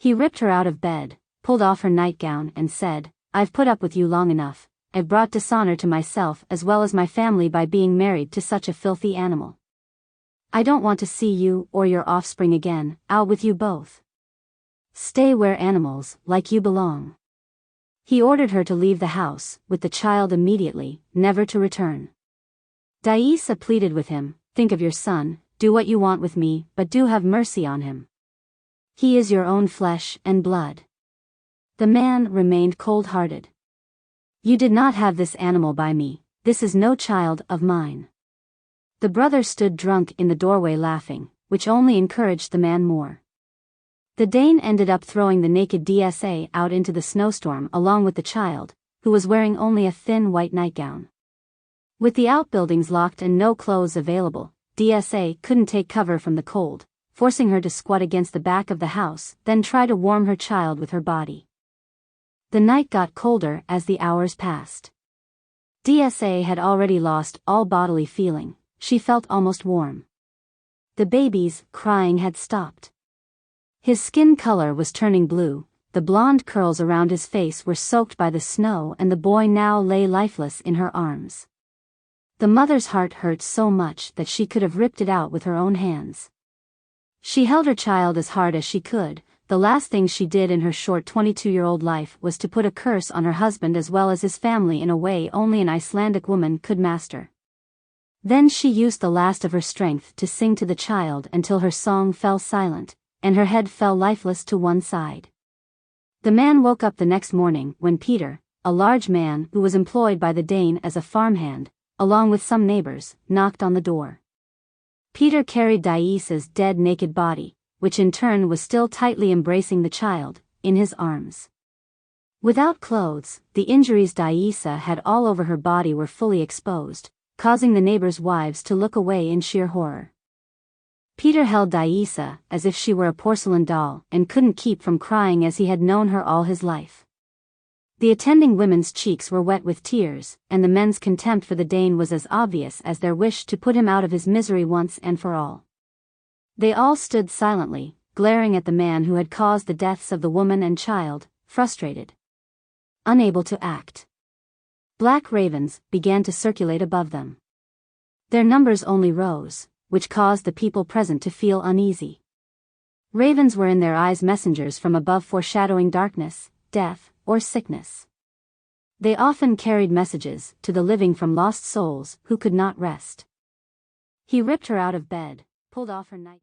He ripped her out of bed, pulled off her nightgown and said, "I've put up with you long enough. I've brought dishonor to myself as well as my family by being married to such a filthy animal. I don't want to see you or your offspring again. Out with you both. Stay where animals like you belong." He ordered her to leave the house with the child immediately, never to return. Daisa pleaded with him, "Think of your son, do what you want with me, but do have mercy on him. He is your own flesh and blood." The man remained cold-hearted. "You did not have this animal by me, this is no child of mine." The brother stood drunk in the doorway laughing, which only encouraged the man more. The Dane ended up throwing the naked Dsa out into the snowstorm along with the child, who was wearing only a thin white nightgown. With the outbuildings locked and no clothes available, Dsa couldn't take cover from the cold, forcing her to squat against the back of the house, then try to warm her child with her body. The night got colder as the hours passed. Dsa had already lost all bodily feeling, she felt almost warm. The baby's crying had stopped. His skin color was turning blue, the blonde curls around his face were soaked by the snow and the boy now lay lifeless in her arms. The mother's heart hurt so much that she could have ripped it out with her own hands. She held her child as hard as she could. The last thing she did in her short 22-year-old life was to put a curse on her husband as well as his family in a way only an Icelandic woman could master. Then she used the last of her strength to sing to the child until her song fell silent, and her head fell lifeless to one side. The man woke up the next morning when Peter, a large man who was employed by the Dane as a farmhand, along with some neighbors, knocked on the door. Peter carried Daisa's dead naked body, which in turn was still tightly embracing the child, in his arms. Without clothes, the injuries Daisa had all over her body were fully exposed, causing the neighbors' wives to look away in sheer horror. Peter held Daisa as if she were a porcelain doll and couldn't keep from crying as he had known her all his life. The attending women's cheeks were wet with tears, and the men's contempt for the Dane was as obvious as their wish to put him out of his misery once and for all. They all stood silently, glaring at the man who had caused the deaths of the woman and child, frustrated, unable to act. Black ravens began to circulate above them. Their numbers only rose, which caused the people present to feel uneasy. Ravens were in their eyes messengers from above foreshadowing darkness, death, or sickness. They often carried messages to the living from lost souls who could not rest. He ripped her out of bed, pulled off her night.